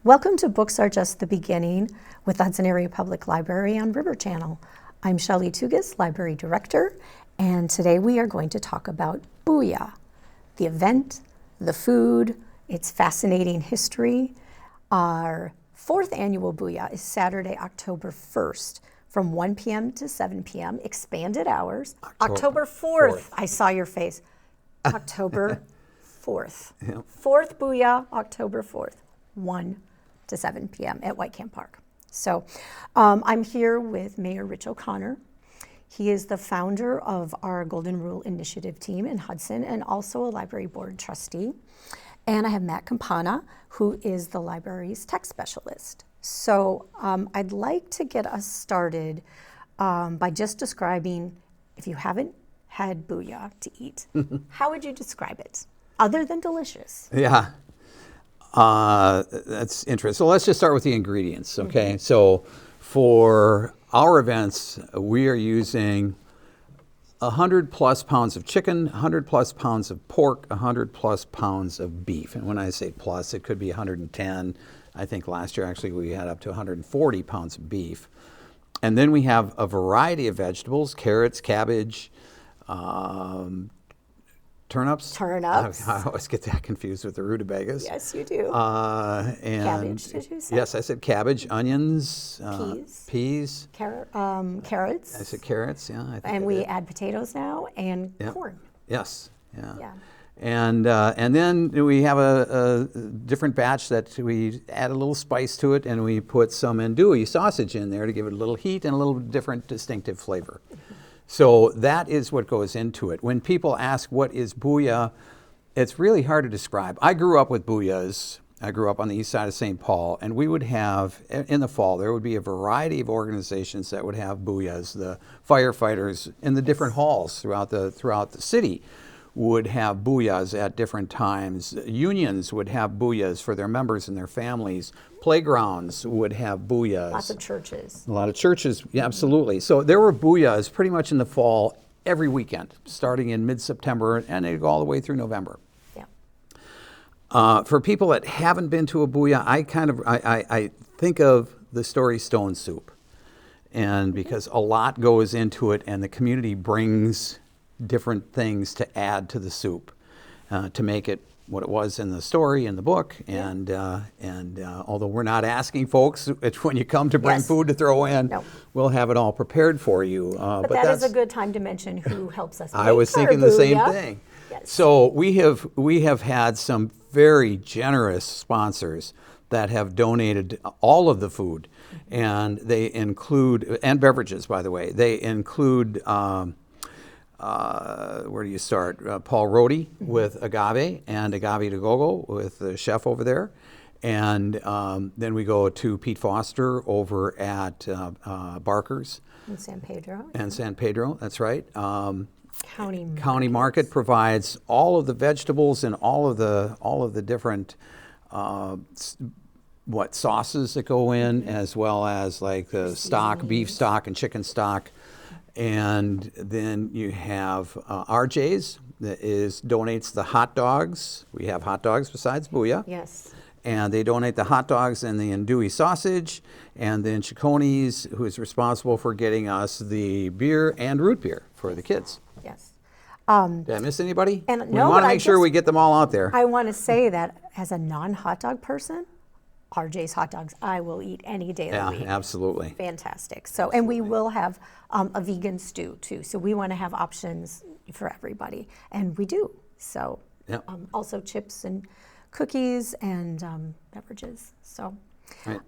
Welcome to Books Are Just the Beginning with Hudson Area Public Library on River Channel. I'm Shelley Tougas, Library Director, and today we are going to talk about Booyah, the event, the food, its fascinating history. Our fourth annual Booyah is Saturday, October 1st from 1 p.m. to 7 p.m., expanded hours. October 4th. I saw your face. October 4th. Yep. Fourth Booyah, October 4th, 1 to 7 p.m. at White Camp Park. So I'm here with Mayor Rich O'Connor. He is the founder of our Golden Rule Initiative team in Hudson and also a library board trustee. And I have Matt Campana, who is the library's tech specialist. So I'd like to get us started by just describing, if you haven't had Booyah to eat, how would you describe it, other than delicious? Yeah. That's interesting. So let's just start with the ingredients, okay? Mm-hmm. So for our events, we are using 100 plus pounds of chicken, 100 plus pounds of pork, 100 plus pounds of beef. And when I say plus, it could be 110. I think last year actually we had up to 140 pounds of beef. And then we have a variety of vegetables, carrots, cabbage, turnips. I always get that confused with the rutabagas. Yes, you do. And cabbage, did you say? Yes, I said cabbage, onions, peas. Carrots. I said carrots, yeah. I think and we add potatoes now and corn. Yes, yeah. And then we have a different batch that we add a little spice to it, and we put some andouille sausage in there to give it a little heat and a little different distinctive flavor. So that is what goes into it. When people ask what is Booyah, it's really hard to describe. I grew up with Booyahs. I grew up on the east side of St. Paul, and we would have, in the fall, there would be a variety of organizations that would have Booyahs. The firefighters in the different halls throughout the city would have Booyahs at different times. Unions would have Booyahs for their members and their families. Playgrounds would have Booyahs. Lots of churches. A lot of churches, yeah, absolutely. So there were Booyahs pretty much in the fall every weekend, starting in mid-September, and they'd go all the way through November. Yeah. For people that haven't been to a Booyah, I think of the story stone soup. And because a lot goes into it, and the community brings different things to add to the soup to make it what it was in the story in the book. And although we're not asking folks when you come to bring food to throw in, we'll have it all prepared for you. But that is a good time to mention who helps us. I was thinking the same thing. Yes. So we have had some very generous sponsors that have donated all of the food, and they include, and beverages, by the way. They include where do you start? Paul Rohde with Agave, and Agave to Go-Go with the chef over there. And then we go to Pete Foster over at Barker's. In San Pedro. And San Pedro, that's right. County Market provides all of the vegetables and all of the different sauces that go in, as well as like the stock, beef stock and chicken stock. And then you have RJ's that donates the hot dogs. We have hot dogs besides Booyah. Yes. And they donate the hot dogs and the andouille sausage. And then Chiconi's, who is responsible for getting us the beer and root beer for the kids. Yes. Did I miss anybody? And we want to make sure we get them all out there. I want to say that as a non-hot dog person, RJ's hot dogs, I will eat any day of the week. Yeah, absolutely. Fantastic. So, absolutely. And we will have a vegan stew too. So we want to have options for everybody, and we do. So, also chips and cookies and beverages. So, right.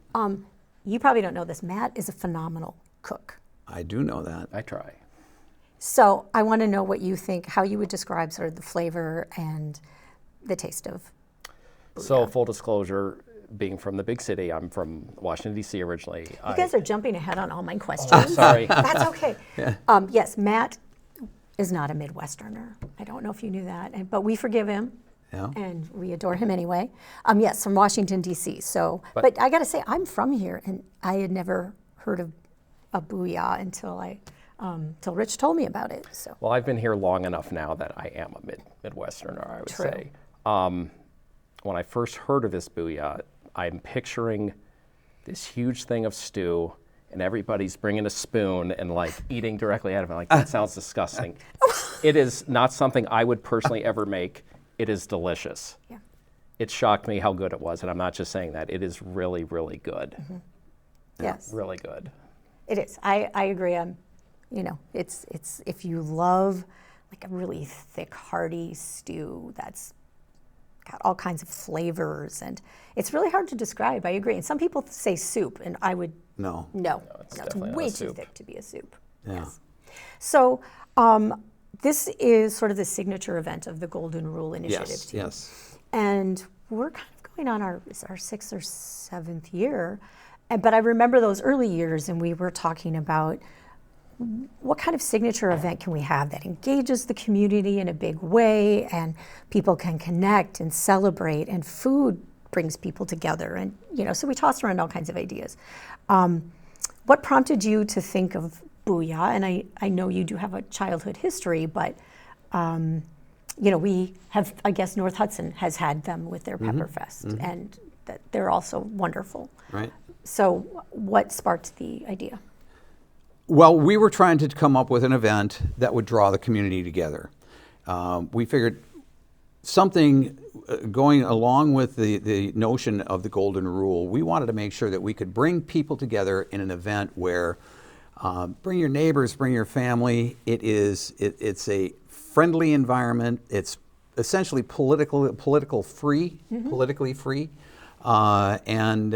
You probably don't know this. Matt is a phenomenal cook. I do know that. I try. So I want to know what you think, how you would describe sort of the flavor and the taste of Booyah. So full disclosure, being from the big city, I'm from Washington, D.C. originally. You guys are jumping ahead on all my questions. Oh, sorry. That's okay. Yeah. Yes, Matt is not a Midwesterner. I don't know if you knew that, but we forgive him. Yeah. And we adore him anyway. Yes, from Washington, D.C. So, but I got to say, I'm from here, and I had never heard of a Booyah until till Rich told me about it. So. Well, I've been here long enough now that I am a Midwesterner, I would say. When I first heard of this Booyah, I'm picturing this huge thing of stew, and everybody's bringing a spoon and like eating directly out of it. Like, that sounds disgusting. It is not something I would personally ever make. It is delicious. Yeah. It shocked me how good it was, and I'm not just saying that. It is really, really good. Mm-hmm. Yes. Really good. It is. I agree. It's if you love like a really thick, hearty stew that's got all kinds of flavors, and it's really hard to describe. I agree. And some people say soup, and I would No. It's it's definitely not way a too soup. thick to be a soup. Yeah. Yes. So this is sort of the signature event of the Golden Rule Initiative Yes. team. Yes. And we're kind of going on our 6th or 7th year. But I remember those early years, and we were talking about what kind of signature event can we have that engages the community in a big way, and people can connect and celebrate, and food brings people together. And, so we tossed around all kinds of ideas. What prompted you to think of Booyah? And I know you do have a childhood history, but we have, I guess North Hudson has had them with their Pepperfest, and that they're also wonderful. Right. So what sparked the idea? Well, we were trying to come up with an event that would draw the community together. We figured something going along with the notion of the Golden Rule, we wanted to make sure that we could bring people together in an event where bring your neighbors, bring your family. It's a friendly environment. It's essentially politically free, and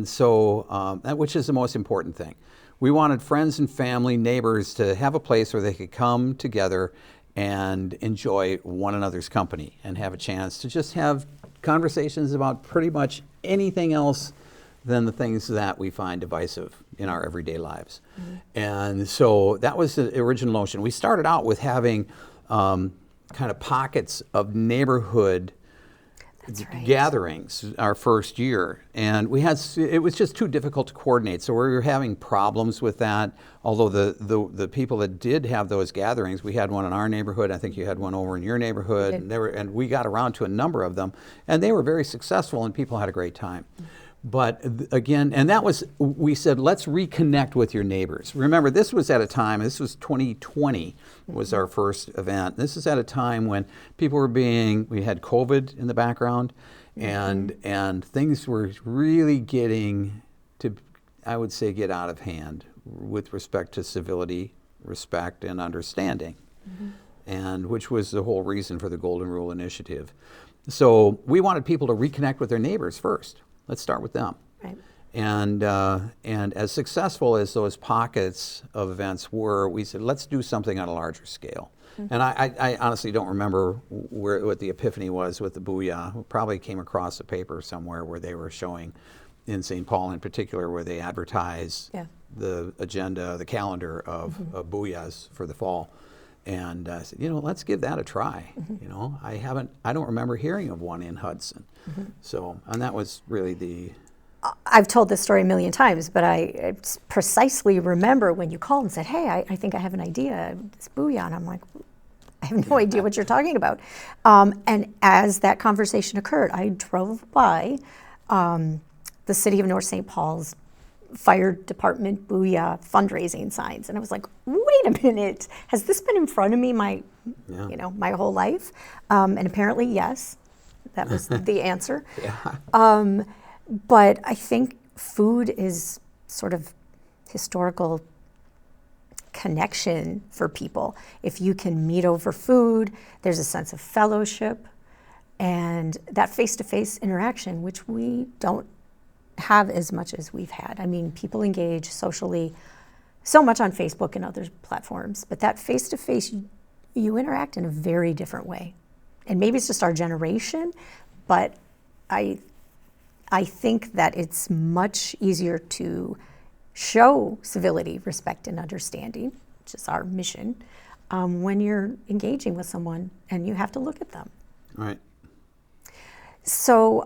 so which is the most important thing. We wanted friends and family, neighbors to have a place where they could come together and enjoy one another's company and have a chance to just have conversations about pretty much anything else than the things that we find divisive in our everyday lives. And so that was the original notion. We started out with having kind of pockets of neighborhood gatherings our first year, and it was just too difficult to coordinate, so we were having problems with that. Although the people that did have those gatherings, we had one in our neighborhood, I think you had one over in your neighborhood, and we got around to a number of them, and they were very successful, and people had a great time. But again, and that was, we said, let's reconnect with your neighbors. Remember, this was at a time, this was 2020 was our first event. This is at a time when people were we had COVID in the background, and things were really getting to, I would say, get out of hand with respect to civility, respect, and understanding, and which was the whole reason for the Golden Rule Initiative. So we wanted people to reconnect with their neighbors first. Let's start with them. Right. And as successful as those pockets of events were, we said, let's do something on a larger scale. And I honestly don't remember what the epiphany was with the Booyah. We probably came across a paper somewhere where they were showing, in St. Paul in particular, where they advertise the agenda, the calendar of Booyahs for the fall. And I said, let's give that a try. I don't remember hearing of one in Hudson. So, and that was really I've told this story a million times, but I precisely remember when you called and said, hey, I think I have an idea, this Booyah. And I'm like, I have no idea what you're talking about. And as that conversation occurred, I drove by the city of North St. Paul's fire department Booyah fundraising signs, and I was like, wait a minute, has this been in front of me my whole life? And apparently yes, that was the answer. But I think food is sort of historical connection for people. If you can meet over food, there's a sense of fellowship and that face-to-face interaction, which we don't have as much as we've had. I mean, people engage socially so much on Facebook and other platforms, but that face-to-face, you interact in a very different way. And maybe it's just our generation, but I think that it's much easier to show civility, respect, and understanding, which is our mission, when you're engaging with someone and you have to look at them. right. So,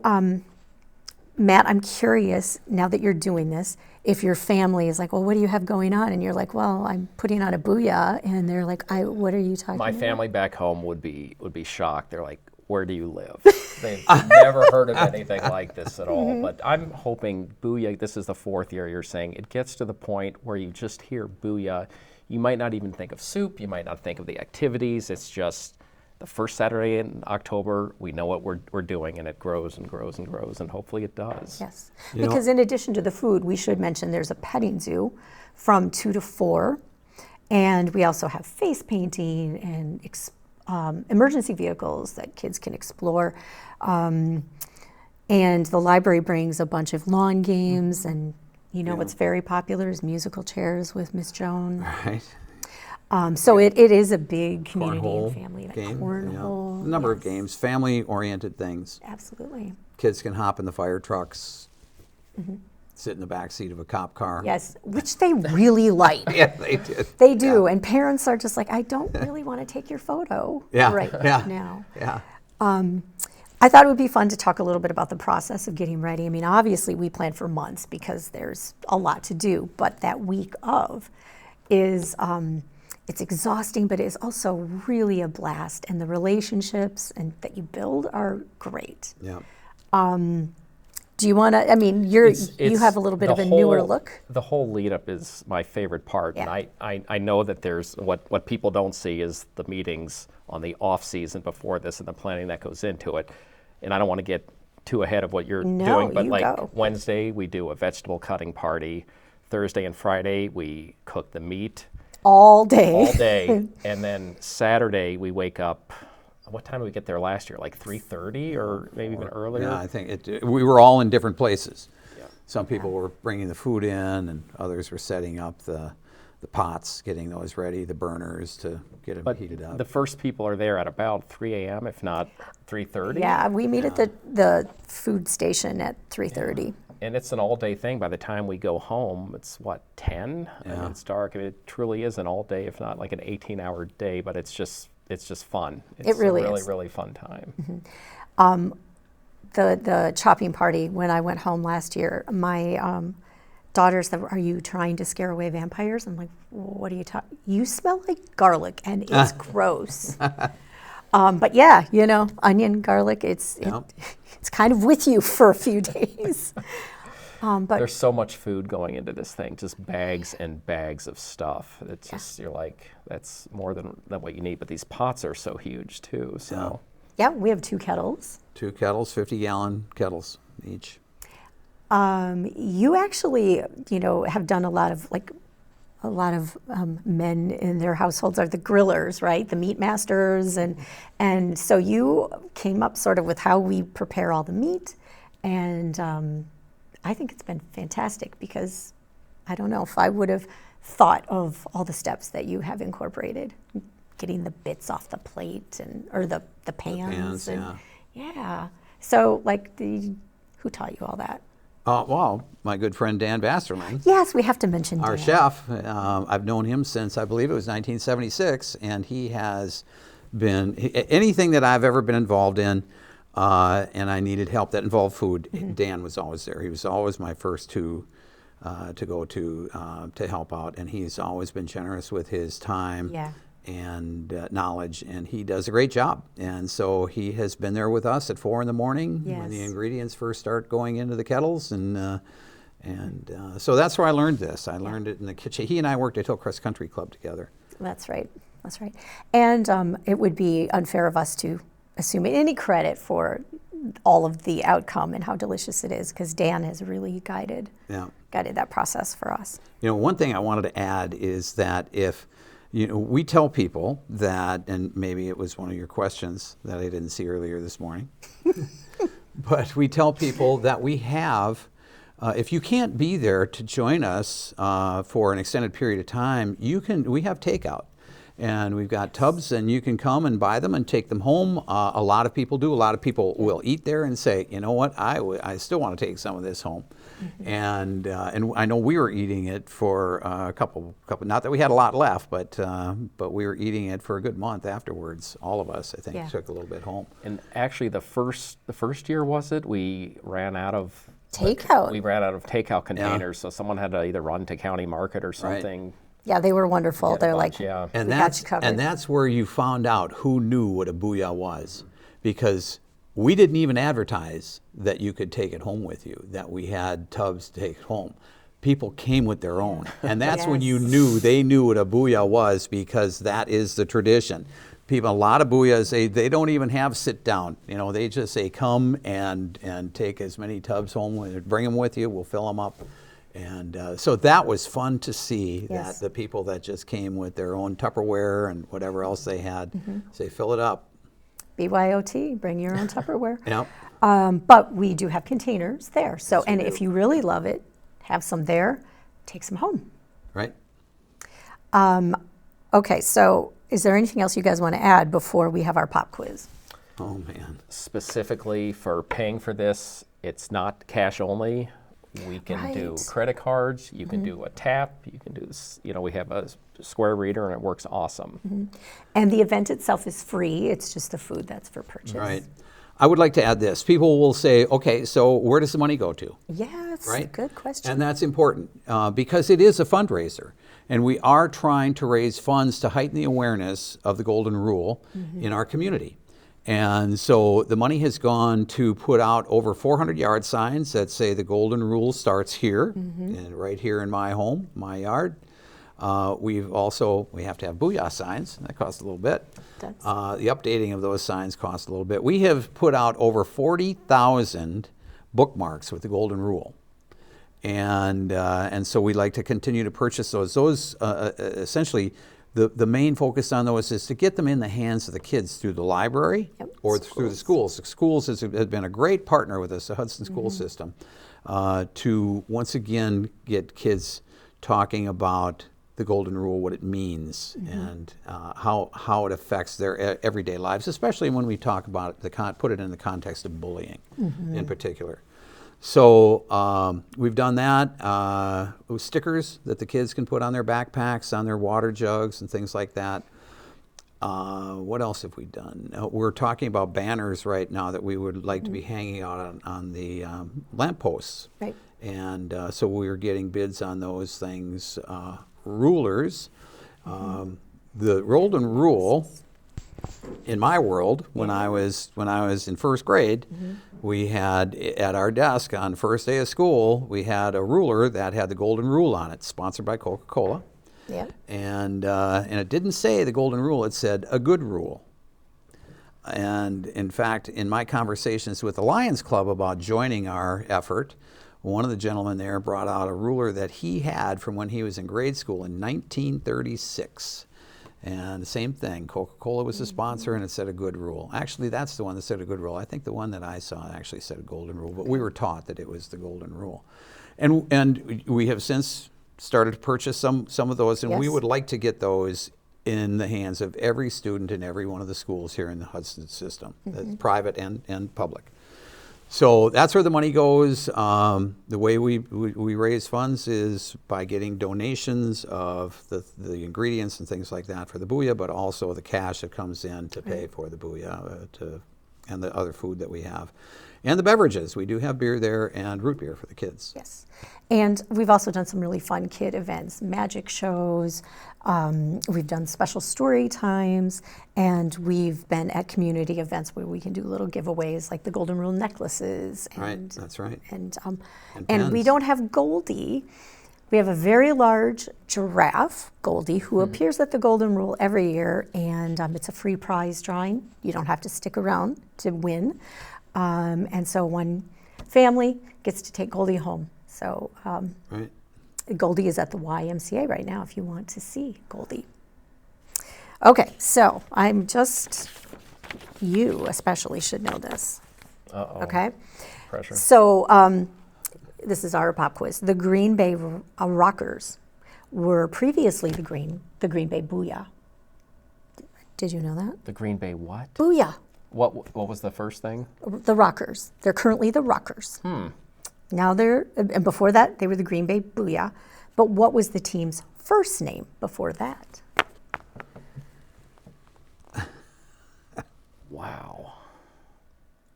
Matt, I'm curious, now that you're doing this, if your family is like, well, what do you have going on? And you're like, well, I'm putting on a Booyah. And they're like, what are you talking about? My family back home would be shocked. They're like, where do you live? They've never heard of anything like this at all. But I'm hoping Booyah, this is the 4th year you're saying, it gets to the point where you just hear Booyah. You might not even think of soup. You might not think of the activities. It's just the first Saturday in October, we know what we're doing, and it grows and grows and grows, and hopefully it does. Yes, because in addition to the food, we should mention there's a petting zoo from 2 to 4, and we also have face painting and emergency vehicles that kids can explore. And the library brings a bunch of lawn games, and what's very popular is musical chairs with Miss Joan. Right. So it is a big community Cornhole and family event. game. Cornhole. A number of games, family-oriented things. Absolutely. Kids can hop in the fire trucks, sit in the back seat of a cop car. Yes, which they really like. Yeah, they did. They do, and parents are just like, I don't really want to take your photo right now. Yeah. I thought it would be fun to talk a little bit about the process of getting ready. I mean, obviously we plan for months because there's a lot to do, but that week of is, it's exhausting, but it's also really a blast, and the relationships and that you build are great. Yeah. Do you want to, I mean, you have a little bit of a newer look. The whole lead up is my favorite part. Yeah. And I know that there's, what people don't see is the meetings on the off season before this and the planning that goes into it. And I don't want to get too ahead of what you're doing, but go. Wednesday we do a vegetable cutting party. Thursday and Friday we cook the meat. All day. All day. And then Saturday we wake up. What time did we get there last year? Like 3:30 or maybe even earlier? Yeah, I think we were all in different places. Yeah. Some people were bringing the food in, and others were setting up the pots, getting those ready, the burners to get them heated up. The first people are there at about 3 a.m., if not 3:30. Yeah, we meet at the food station at 3:30. And it's an all-day thing. By the time we go home, it's 10? Yeah. I mean, it's dark. I mean, it truly is an all-day, if not like an 18-hour day. But it's just fun. It's really a really, is. really fun time. Mm-hmm. The chopping party when I went home last year, my daughter said, "Are you trying to scare away vampires?" I'm like, "What are you talking? You smell like garlic, and it's gross." But yeah, onion, garlic, it's kind of with you for a few days. But there's so much food going into this thing, just bags and bags of stuff. It's just, you're like, that's more than what you need. But these pots are so huge too. So yeah, we have 2 kettles. 2 kettles, 50-gallon kettles each. You actually, have done a lot of men in their households are the grillers, right? The meat masters, and so you came up sort of with how we prepare all the meat, and I think it's been fantastic because I don't know if I would have thought of all the steps that you have incorporated, getting the bits off the plate or the pans. Yeah. So who taught you all that? Well, my good friend Dan Basterling. Yes, we have to mention Our Dan. chef. I've known him since, I believe it was 1976, and he has been, anything that I've ever been involved in, and I needed help that involved food, Dan was always there. He was always my first to go to help out, and he's always been generous with his time and knowledge, and he does a great job. And so he has been there with us at 4 in the morning when the ingredients first start going into the kettles, and so that's where I learned this. I learned it in the kitchen. He and I worked at Hillcrest Country Club together. That's right. And it would be unfair of us to assume any credit for all of the outcome and how delicious it is, because Dan has really guided that process for us. One thing I wanted to add is that if we tell people that, and maybe it was one of your questions that I didn't see earlier this morning, but we tell people that we have, if you can't be there to join us for an extended period of time, we have takeout. And we've got tubs, and you can come and buy them and take them home. A lot of people do. A lot of people will eat there and say, you know what, I still want to take some of this home. And I know we were eating it for a couple. Not that we had a lot left, but we were eating it for a good month afterwards. All of us, I think, took a little bit home. And actually, the first year we ran out of takeout. We ran out of takeout containers, so someone had to either run to county market or something. Right. Yeah, they were wonderful. They're like, and that's where you found out who knew what a Booyah was, because we didn't even advertise that you could take it home with you, that we had tubs to take home. People came with their own. And that's when you knew, they knew what a Booyah was, because that is the tradition. People, a lot of Booyahs, they don't even have sit down. You know, they just say, come and take as many tubs home, bring them with you, we'll fill them up. And so that was fun to see, that the people that just came with their own Tupperware and whatever else they had, say, fill it up. BYOT, bring your own Tupperware. Yep. But we do have containers there. So, and if you really love it, have some there, take some home. Right. Okay, so is there anything else you guys want to add before we have our pop quiz? Oh, man. Specifically for paying for this, it's not cash only. We can do credit cards, you can do a tap, you can do this, you know, we have a Square reader and it works awesome. And the event itself is free, it's just the food that's for purchase. Right. I would like to add this. People will say, okay, so where does the money go to? Yes, Right? good question. And that's important because it is a fundraiser. And we are trying to raise funds to heighten the awareness of the Golden Rule in our community. And so the money has gone to put out over 400 yard signs that say the Golden Rule starts here, and right here in my home, my yard. We have to have Booyah signs. That costs a little bit. The updating of those signs costs a little bit. We have put out over 40,000 bookmarks with the Golden Rule. And so we like to continue to purchase those. Those essentially, the main focus on those is to get them in the hands of the kids through the library or through the schools. The schools has been a great partner with us, the Hudson school system, to once again get kids talking about the Golden Rule, what it means, and how it affects their everyday lives, especially when we talk about put it in the context of bullying in particular. So we've done that with stickers that the kids can put on their backpacks, on their water jugs and things like that. What else have we done? We're talking about banners right now that we would like to be hanging out on the lampposts. Right. And so we're getting bids on those things. Rulers. The Golden Rule, in my world, when I was in first grade, we had at our desk on first day of school, we had a ruler that had the Golden Rule on it, sponsored by Coca-Cola. Yeah. And it didn't say the Golden Rule; it said a good rule. And in fact, in my conversations with the Lions Club about joining our effort, one of the gentlemen there brought out a ruler that he had from when he was in grade school in 1936. And the same thing, Coca-Cola was the sponsor and it said a good rule. Actually, that's the one that said a good rule. I think the one that I saw actually said a Golden Rule, but we were taught that it was the Golden Rule. And we have since started to purchase some of those, and we would like to get those in the hands of every student in every one of the schools here in the Hudson system, private and public. So that's where the money goes. The way we raise funds is by getting donations of the ingredients and things like that for the Booyah, but also the cash that comes in to pay for the Booyah and the other food that we have. And the beverages. We do have beer there and root beer for the kids. Yes. And we've also done some really fun kid events, magic shows. We've done special story times, and we've been at community events where we can do little giveaways like the Golden Rule necklaces. And, right, that's right. And we don't have Goldie. We have a very large giraffe, Goldie, who appears at the Golden Rule every year, and it's a free prize drawing. You don't have to stick around to win. And so one family gets to take Goldie home. So right. Goldie is at the YMCA right now if you want to see Goldie. Okay, so you especially should know this. Uh-oh. Okay? Pressure. So this is our pop quiz. The Green Bay Rockers were previously the Green Bay Booyah. Did you know that? The Green Bay what? Booyah. What was the first thing? The Rockers. They're currently the Rockers. Now and before that, they were the Green Bay Booyah. But what was the team's first name before that? Wow.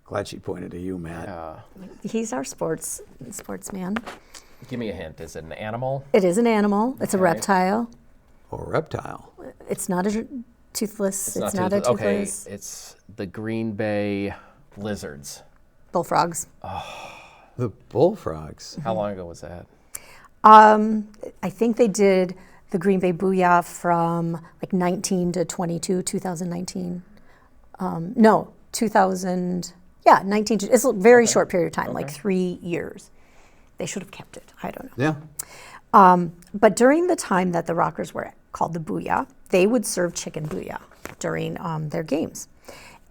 Glad she pointed to you, Matt. Yeah. He's our sportsman. Give me a hint. Is it an animal? It is an animal. It's a reptile. Or reptile. It's not a Toothless. It's not a Okay, toothless. it's the Green Bay Lizards. Bullfrogs. The bullfrogs. How long ago was that? I think they did the Green Bay Booyah from like 19 to 22, 2019. No, 2000. Yeah, 19. It's a very short period of time, like 3 years. They should have kept it. I don't know. Yeah. But during the time that the Rockers were called the Booyah, they would serve chicken booyah during their games.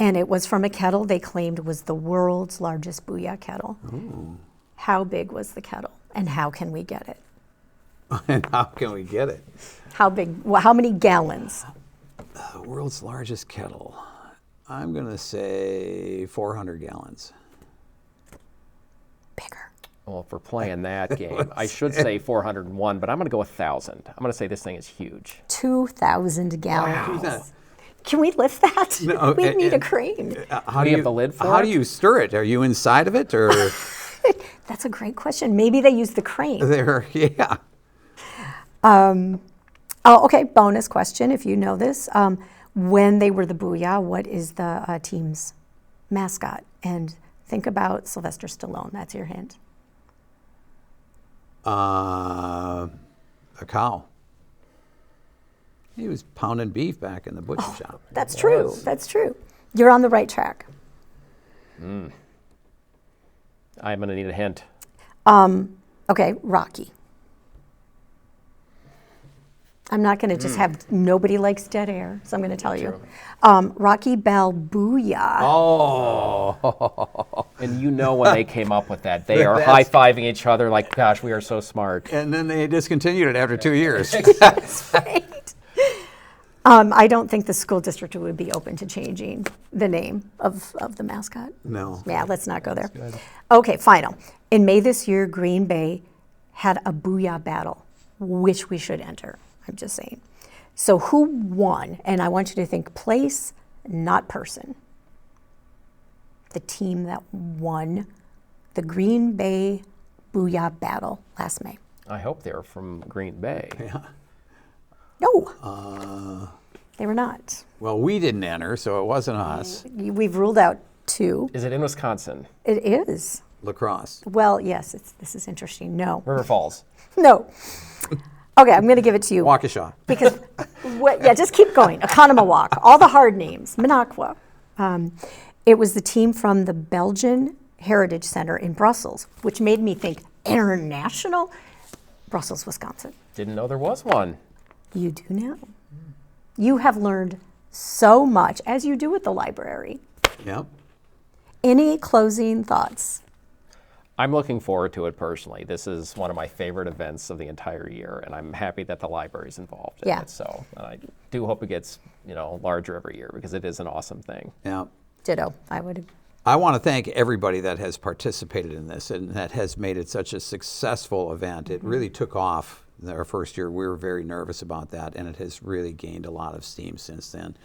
And it was from a kettle they claimed was the world's largest booyah kettle. Ooh. How big was the kettle, and how can we get it? And how can we get it? How big? Well, how many gallons? The world's largest kettle. I'm going to say 400 gallons. Bigger. Well, if we're playing that game, I should say 401, but I'm going to go 1,000. I'm going to say this thing is huge. 2,000 gallons. Wow. Can we lift that? No, we need a crane. How Do you have the lid for How it? do you stir it? Are you inside of it, or That's a great question. Maybe they use the crane. there? Yeah. Oh, okay. Bonus question, if you know this. When they were the Booyah, what is the team's mascot? And think about Sylvester Stallone. That's your hint. A cow. He was pounding beef back in the butcher shop. That's true. That's true. You're on the right track. I'm going to need a hint. Okay, Rocky. I'm not going to just have nobody likes dead air, so I'm going to tell you. Rocky Balboa. Oh. And you know when they came up with that, they are That's- high-fiving each other like, gosh, we are so smart. And then they discontinued it after 2 years. That's right. I don't think the school district would be open to changing the name of the mascot. No. Yeah, let's not go there. Okay, final. In May this year, Green Bay had a Booyah battle, which we should enter. I'm just saying. So who won? And I want you to think place, not person. The team that won the Green Bay Booyah battle last May. I hope they're from Green Bay. Yeah. No, they were not. Well, we didn't enter, so it wasn't us. We've ruled out two. Is it in Wisconsin? It is. Lacrosse. Well, yes, this is interesting. No. River Falls. No. Okay, I'm going to give it to you. Waukesha. Because, yeah, just keep going. Economawalk, all the hard names. Minocqua. It was the team from the Belgian Heritage Center in Brussels, which made me think international. Brussels, Wisconsin. Didn't know there was one. You do now. You have learned so much, as you do at the library. Yep. Any closing thoughts? I'm looking forward to it personally. This is one of my favorite events of the entire year, and I'm happy that the library's involved in Yeah. it. So, and I do hope it gets, larger every year because it is an awesome thing. Yeah. Ditto. I would. I want to thank everybody that has participated in this and that has made it such a successful event. It really took off our first year. We were very nervous about that, and it has really gained a lot of steam since then.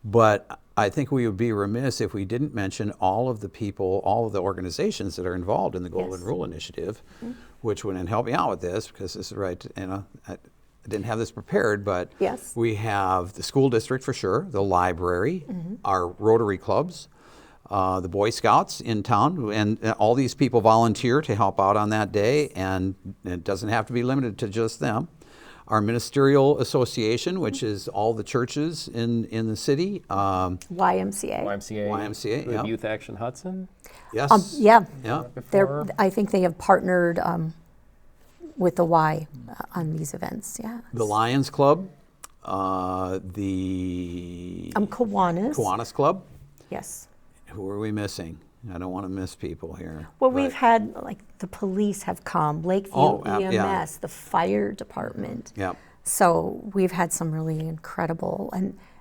But I think we would be remiss if we didn't mention all of the people, all of the organizations that are involved in the Golden Rule Initiative, which would then help me out with this because this is right. I didn't have this prepared, but Yes. we have the school district for sure, the library, our Rotary clubs, the Boy Scouts in town, and all these people volunteer to help out on that day, and it doesn't have to be limited to just them. Our ministerial association, which is all the churches in the city. YMCA. YMCA, We have yeah. Youth Action Hudson. Yes. Yeah. Yeah. Before. I think they have partnered with the Y on these events. Yeah. The Lions Club, the Kiwanis. Kiwanis Club. Yes. Who are we missing? I don't want to miss people here. Well, but- we've had, like, the police have come, Lakeview Oh, EMS, yeah. the fire department. Yeah. So we've had some really incredible,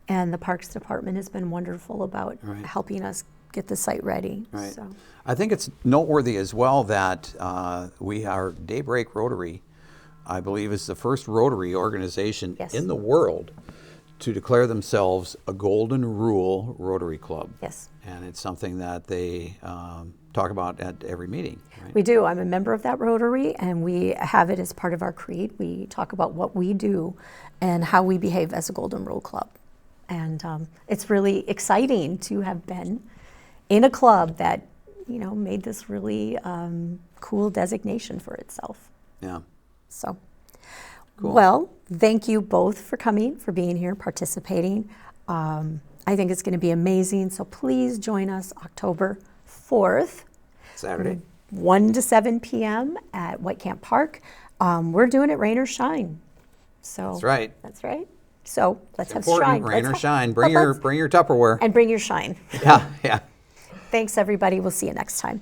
and the Parks Department has been wonderful about Right. helping us get the site ready. Right. So. I think it's noteworthy as well that our Daybreak Rotary, I believe, is the first Rotary organization Yes. in the world to declare themselves a Golden Rule Rotary Club. Yes. And it's something that they talk about at every meeting. Right? We do. I'm a member of that Rotary, and we have it as part of our creed. We talk about what we do and how we behave as a Golden Rule Club. And it's really exciting to have been in a club that, made this really cool designation for itself. Yeah. So, Cool. Well, thank you both for coming, for being here, participating. I think it's going to be amazing. So please join us October 4th. Saturday. 1 to 7 p.m. at White Camp Park. We're doing it rain or shine. So That's right. That's right. So let's have Important, shine. rain Let's or shine. Bring let's- your Tupperware. And bring your shine. Yeah, yeah. Thanks, everybody. We'll see you next time.